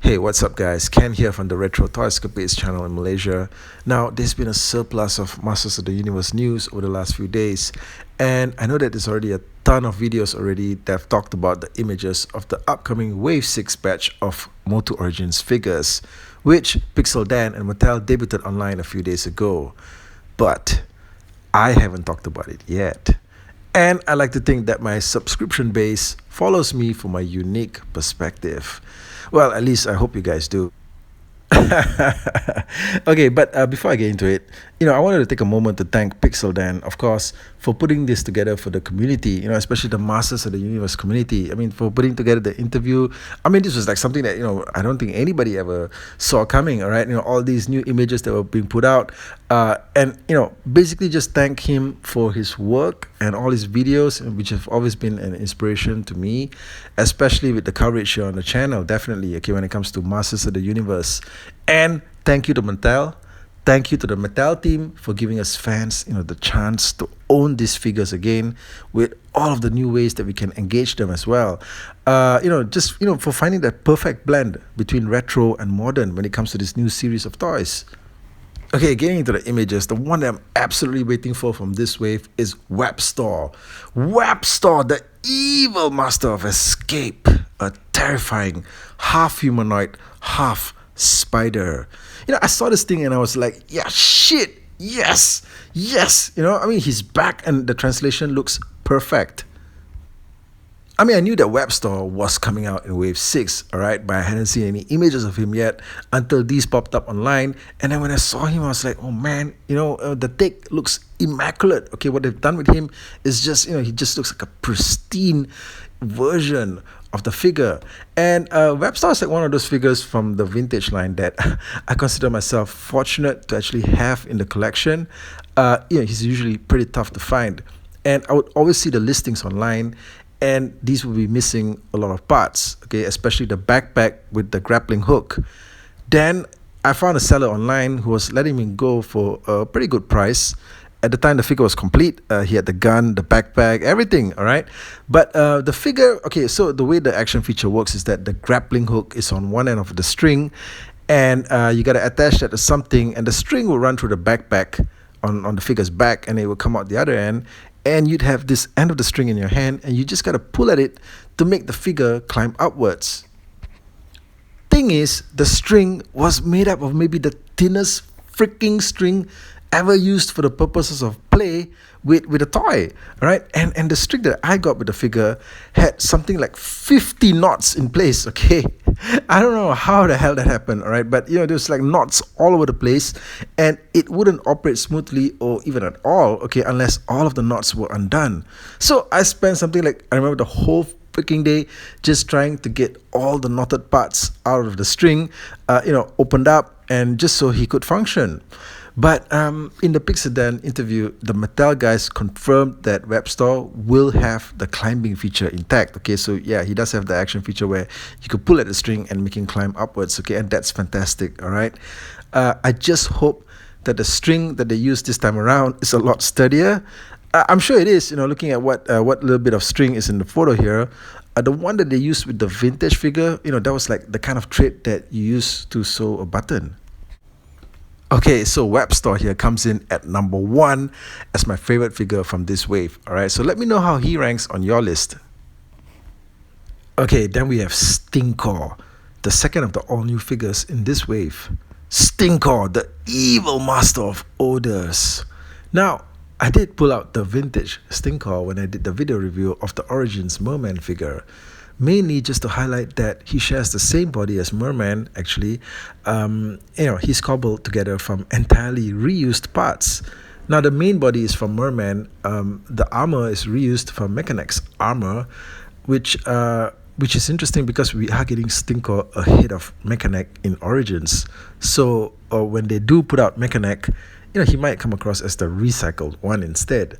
Hey, what's up, guys? Ken here from the Retro Toyscapades channel in Malaysia. Now, there's been a surplus of Masters of the Universe news over the last few days, and I know that there's already a ton of videos already that have talked about the images of the upcoming Wave 6 batch of MOTU Origins figures, which Pixel Dan and Mattel debuted online a few days ago. But I haven't talked about it yet. And I like to think that my subscription base follows me for my unique perspective. Well, at least I hope you guys do. Okay, but before I get into it, I wanted to take a moment to thank Pixel Dan, of course, for putting this together for the community, especially the Masters of the Universe community. I mean, for putting together the interview. I mean, this was like something that, I don't think anybody ever saw coming, all right? All these new images that were being put out. And basically just thank him for his work and all his videos, which have always been an inspiration to me, especially with the coverage here on the channel, definitely, okay, when it comes to Masters of the Universe. And thank you to Mattel. Thank you to the Mattel team for giving us fans, the chance to own these figures again with all of the new ways that we can engage them as well. For finding that perfect blend between retro and modern when it comes to this new series of toys. Okay, getting into the images, the one that I'm absolutely waiting for from this wave is Webstore. Webstore, the evil master of escape, a terrifying half-humanoid, half-spider. I saw this thing and I was like, yeah, shit, yes. He's back and the translation looks perfect. I knew that Webstore was coming out in Wave 6, alright, but I hadn't seen any images of him yet until these popped up online. And then when I saw him, I was like, oh man, the take looks immaculate. Okay, what they've done with him is just, he just looks like a pristine version of the figure. And Webstore is like one of those figures from the vintage line that I consider myself fortunate to actually have in the collection. He's usually pretty tough to find. And I would always see the listings online, and these will be missing a lot of parts, okay, especially the backpack with the grappling hook. Then I found a seller online who was letting me go for a pretty good price. At the time the figure was complete, he had the gun, the backpack, everything, all right? But the figure, okay, so the way the action feature works is that the grappling hook is on one end of the string, and you got to attach that to something, and the string will run through the backpack on the figure's back, and it will come out the other end, and you'd have this end of the string in your hand, and you just got to pull at it to make the figure climb upwards. Thing is, the string was made up of maybe the thinnest freaking string ever used for the purposes of play with a toy, right? And the string that I got with the figure had something like 50 knots in place, okay? I don't know how the hell that happened, all right? But, there's like knots all over the place, and it wouldn't operate smoothly or even at all, okay, unless all of the knots were undone. So I spent something like, I remember the whole freaking day just trying to get all the knotted parts out of the string, opened up, and just so he could function. But in the Pixel Dan interview, the Mattel guys confirmed that Webstore will have the climbing feature intact. Okay, so yeah, he does have the action feature where you could pull at the string and make him climb upwards. Okay, and that's fantastic. All right, I just hope that the string that they use this time around is a lot sturdier. I'm sure it is. Looking at what little bit of string is in the photo here. The one that they used with the vintage figure, that was like the kind of thread that you use to sew a button. Okay, so Webstore here comes in at number 1 as my favorite figure from this wave. Alright, so let me know how he ranks on your list. Okay, then we have Stinkor, the second of the all-new figures in this wave. Stinkor, the evil master of odors. Now, I did pull out the vintage Stinkor when I did the video review of the Origins Merman figure. Mainly just to highlight that he shares the same body as Merman, actually. He's cobbled together from entirely reused parts. Now, the main body is from Merman. The armor is reused from Mechanex's armor, which is interesting because we are getting Stinkor ahead of Mechanex in Origins. So when they do put out Mechanex, he might come across as the recycled one instead.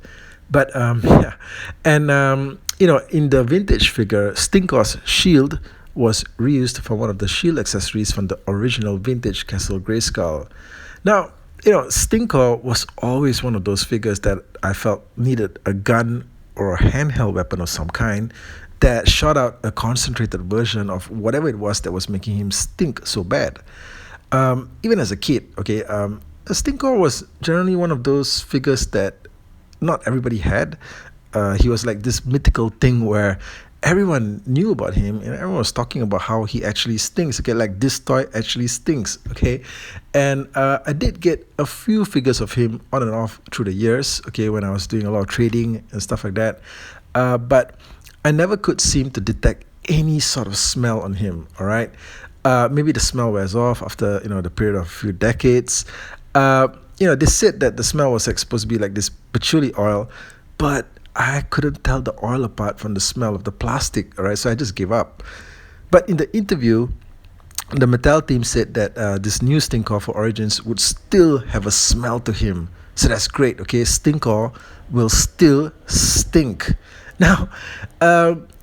But yeah, and in the vintage figure, Stinkor's shield was reused from one of the shield accessories from the original vintage Castle Grayskull. Now, Stinkor was always one of those figures that I felt needed a gun or a handheld weapon of some kind that shot out a concentrated version of whatever it was that was making him stink so bad. Even as a kid, okay, a Stinkor was generally one of those figures that not everybody had. He was like this mythical thing where everyone knew about him and everyone was talking about how he actually stinks. Okay, like this toy actually stinks. Okay, and I did get a few figures of him on and off through the years. Okay, when I was doing a lot of trading and stuff like that, but I never could seem to detect any sort of smell on him. All right, maybe the smell wears off after the period of a few decades. They said that the smell was like, supposed to be like this patchouli oil, but I couldn't tell the oil apart from the smell of the plastic, all right? So I just gave up. But in the interview, the Mattel team said that this new Stinkor for Origins would still have a smell to him. So that's great, okay? Stinkor will still stink. Now,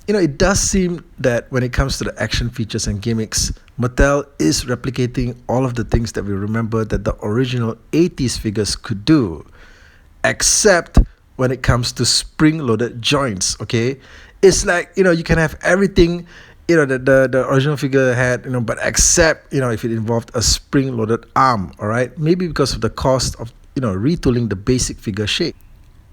it does seem that when it comes to the action features and gimmicks, Mattel is replicating all of the things that we remember that the original 80s figures could do, except when it comes to spring-loaded joints, okay? It's like, you can have everything, that the original figure had, but except, if it involved a spring-loaded arm, all right? Maybe because of the cost of, retooling the basic figure shape.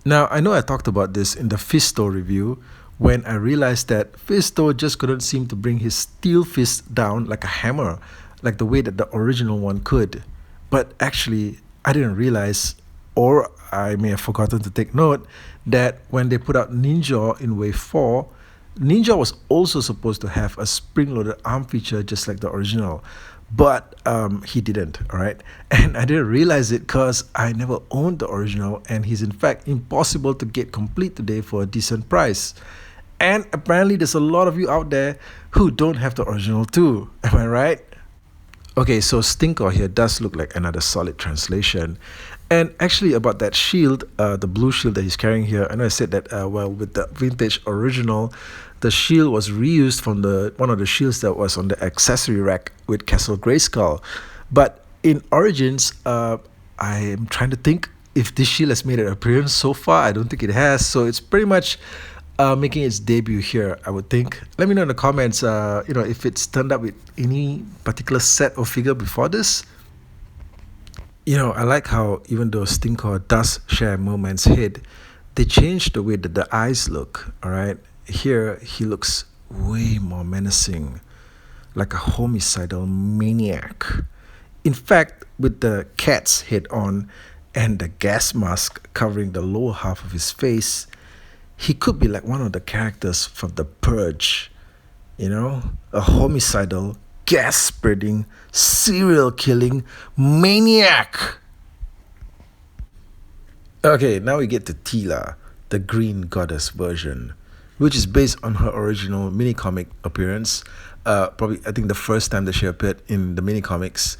Now, I know I talked about this in the Fisto review when I realized that Fisto just couldn't seem to bring his steel fist down like a hammer, like the way that the original one could. But actually, I didn't realize, or I may have forgotten to take note, that when they put out Ninja in Wave 4, Ninja was also supposed to have a spring-loaded arm feature just like the original. But he didn't, all right? And I didn't realize it because I never owned the original, and he's in fact impossible to get complete today for a decent price. And apparently there's a lot of you out there who don't have the original too. Am I right? Okay, so Stinkor here does look like another solid translation. And actually about that shield, the blue shield that he's carrying here, I know I said that, with the vintage original, the shield was reused from one of the shields that was on the accessory rack with Castle Grayskull. But in Origins, I am trying to think if this shield has made an appearance so far. I don't think it has, so it's pretty much making its debut here, I would think. Let me know in the comments, if it's turned up with any particular set or figure before this. I like how even though Stinkor does share a Merman's head, they changed the way that the eyes look, all right? Here, he looks way more menacing, like a homicidal maniac. In fact, with the cat's head on and the gas mask covering the lower half of his face, he could be like one of the characters from The Purge, a homicidal, gas-spreading, serial-killing maniac. Okay, now we get to Tila, the Green Goddess version, which is based on her original mini-comic appearance. Probably, I think the first time that she appeared in the mini-comics.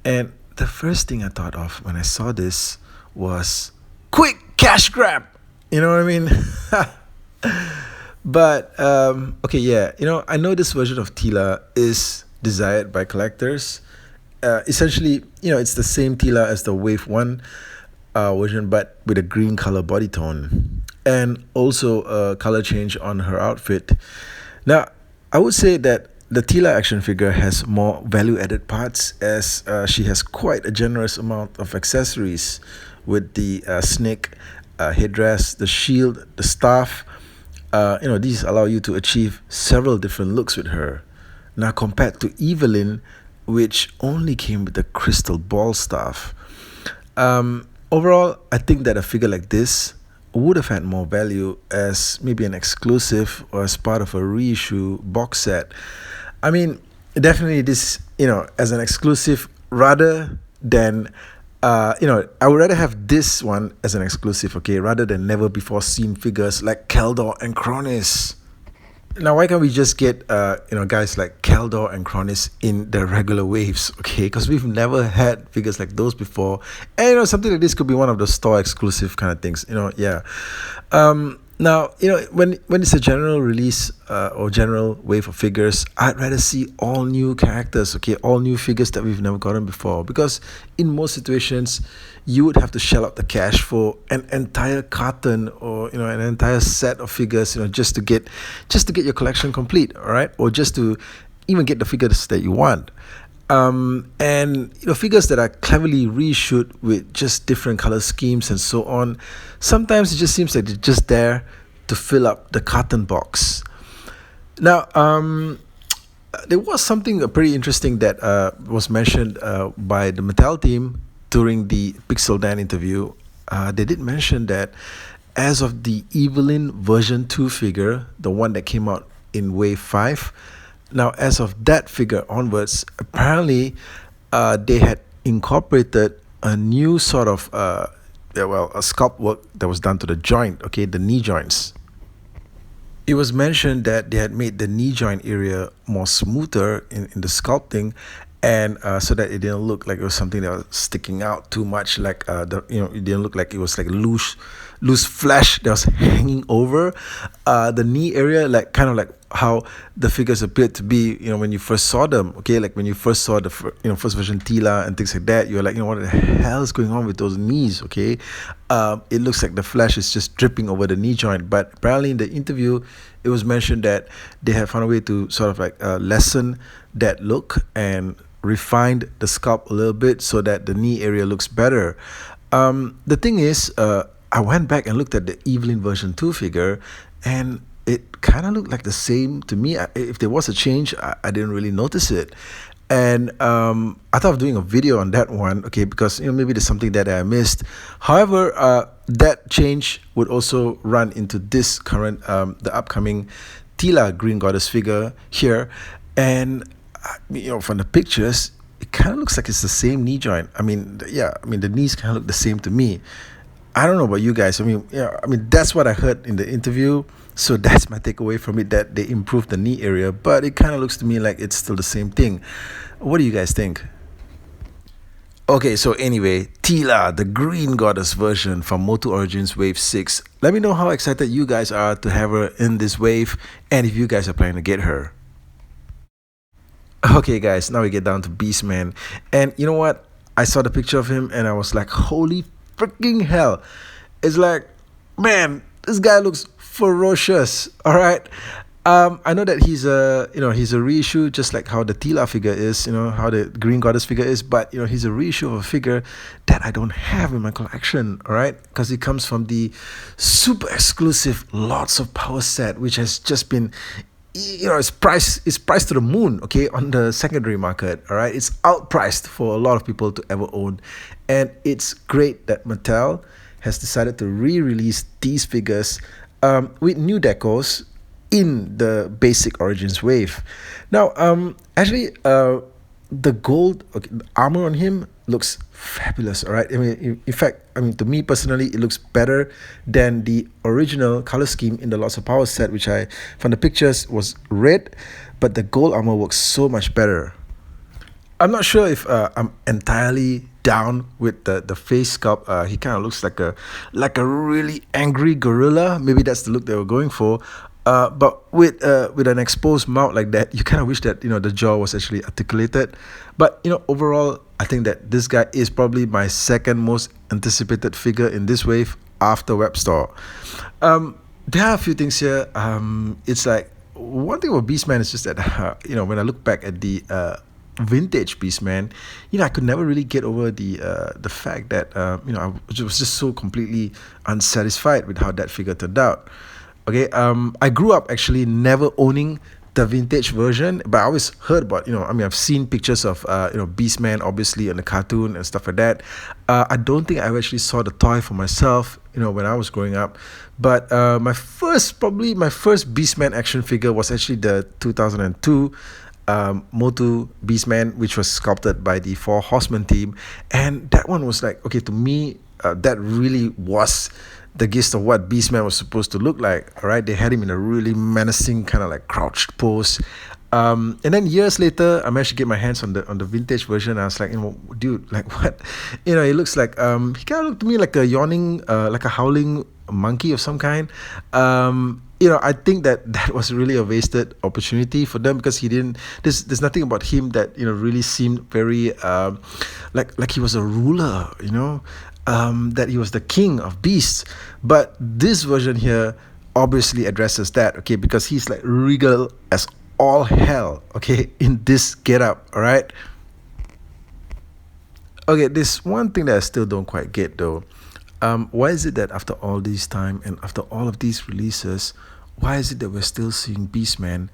And the first thing I thought of when I saw this was, quick, cash grab! You know what I mean? But, okay, yeah, I know this version of Tila is desired by collectors. Essentially, it's the same Tila as the Wave 1 version, but with a green color body tone. And also a color change on her outfit. Now, I would say that the Tila action figure has more value-added parts, as she has quite a generous amount of accessories with the snake headdress, the shield, the staff. These allow you to achieve several different looks with her. Now, compared to Evelyn, which only came with the crystal ball staff. Overall, I think that a figure like this would have had more value as maybe an exclusive or as part of a reissue box set. I mean, definitely this, as an exclusive rather than, I would rather have this one as an exclusive, okay, rather than never before seen figures like Keldor and Kronis. Now, why can't we just get, guys like Keldor and Kronis in the regular waves, okay? Because we've never had figures like those before. And, something like this could be one of the store exclusive kind of things, yeah. Now, when it's a general release or general wave of figures, I'd rather see all new characters, okay, all new figures that we've never gotten before. Because in most situations, you would have to shell out the cash for an entire carton or an entire set of figures, just to get your collection complete, all right, or just to even get the figures that you want. And figures that are cleverly reshoot with just different color schemes and so on. Sometimes it just seems like they're just there to fill up the carton box. Now, there was something pretty interesting that was mentioned by the Mattel team during the Pixel Dan interview. They did mention that as of the Evelyn version 2 figure, the one that came out in Wave 5, now, as of that figure onwards, apparently they had incorporated a new sort of, a sculpt work that was done to the joint, okay, the knee joints. It was mentioned that they had made the knee joint area more smoother in the sculpting, and so that it didn't look like it was something that was sticking out too much, like it didn't look like it was like loose flesh that was hanging over the knee area, like kind of like how the figures appeared to be, when you first saw them. Okay, like when you first saw the first version Tila and things like that, you're like, what the hell is going on with those knees? Okay, it looks like the flesh is just dripping over the knee joint. But apparently in the interview, it was mentioned that they have found a way to sort of like lessen that look and refined the sculpt a little bit so that the knee area looks better. The thing is, I went back and looked at the Evelyn version 2 figure, and it kind of looked like the same to me. If there was a change, I didn't really notice it. And I thought of doing a video on that one, okay, because maybe there's something that I missed. However, that change would also run into this current, the upcoming Tila Green Goddess figure here. And from the pictures, it kind of looks like it's the same knee joint. The knees kind of look the same to me. I don't know about you guys. That's what I heard in the interview. So that's my takeaway from it, that they improved the knee area, but it kind of looks to me like it's still the same thing. What do you guys think? Okay, so anyway, Tila, the Green Goddess version from MOTU Origins Wave 6. Let me know how excited you guys are to have her in this wave, and if you guys are planning to get her. Okay guys, now we get down to Beastman. And you know what? I saw the picture of him and I was like, holy freaking hell. It's like, man, this guy looks ferocious. All right. I know that he's a reissue, just like how the Tila figure is, how the Green Goddess figure is, but he's a reissue of a figure that I don't have in my collection, all right? Because it comes from the super exclusive Lots of Power set, which has just been it's priced to the moon, okay, on the secondary market, all right? It's outpriced for a lot of people to ever own. And it's great that Mattel has decided to re-release these figures with new decors in the basic Origins wave. Now, the gold the armor on him looks fabulous, all right? In fact, to me personally, it looks better than the original color scheme in the Lots of Power set, which from the pictures was red, but the gold armor works so much better. I'm not sure if I'm entirely down with the face sculpt. He kind of looks like a really angry gorilla. Maybe that's the look they were going for. But with an exposed mouth like that, you kind of wish that the jaw was actually articulated. But overall, I think that this guy is probably my second most anticipated figure in this wave after Webstore. There are a few things here. It's like one thing about Beastman is just that when I look back at the vintage Beastman, I could never really get over the fact that I was just so completely unsatisfied with how that figure turned out. Okay, I grew up actually never owning the vintage version, but I always heard about, I've seen pictures of, Beastman, obviously, in the cartoon and stuff like that. I don't think I actually saw the toy for myself, when I was growing up. But my first Beastman action figure was actually the 2002 MOTU Beastman, which was sculpted by the Four Horsemen team. And that one was like, okay, to me, that really was the gist of what Beastman was supposed to look like. All right, they had him in a really menacing kind of like crouched pose. And then years later, I managed to get my hands on the vintage version. I was like, dude, like what? It looks like he kind of looked to me like a yawning, like a howling a monkey of some kind. I think that that was really a wasted opportunity for them because he didn't. There's nothing about him that really seemed very like he was a ruler. That he was the king of beasts. But this version here obviously addresses that. Okay, because he's like regal as all hell. Okay, in this getup. All right. Okay, there's one thing that I still don't quite get though. Why is it that after all this time and after all of these releases, why is it that we're still seeing Beastman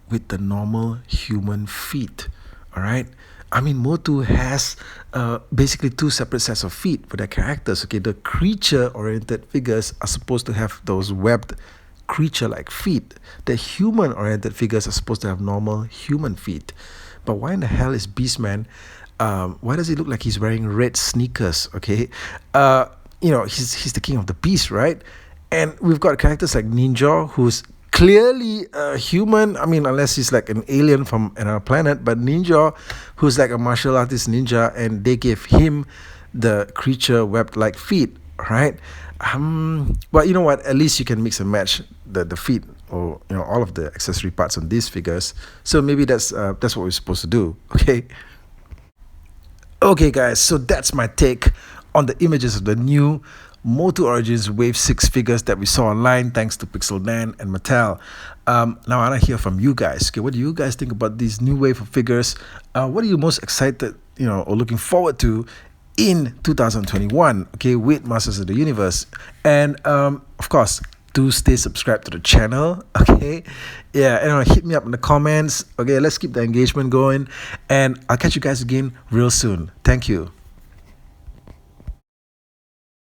with the normal human feet? All right. I mean, MOTU has basically two separate sets of feet for their characters. Okay, the creature-oriented figures are supposed to have those webbed creature-like feet. The human-oriented figures are supposed to have normal human feet. But why in the hell is Beastman? Why does he look like he's wearing red sneakers? Okay, he's the king of the beast, right? And we've got characters like Ninja, who's clearly a human. I mean, unless he's like an alien from another planet, but Ninja, who's like a martial artist ninja, and they gave him the creature webbed like feet, right? But you know what? At least you can mix and match the feet or all of the accessory parts on these figures. So maybe that's what we're supposed to do. Okay. Okay, guys, so that's my take on the images of the new MOTU Origins Wave 6 figures that we saw online thanks to Pixel Dan and Mattel. Now, I want to hear from you guys. Okay, what do you guys think about these new wave of figures? What are you most excited, or looking forward to in 2021, okay, with Masters of the Universe? And, of course, do stay subscribed to the channel, okay? Yeah, and hit me up in the comments. Okay, let's keep the engagement going. And I'll catch you guys again real soon. Thank you.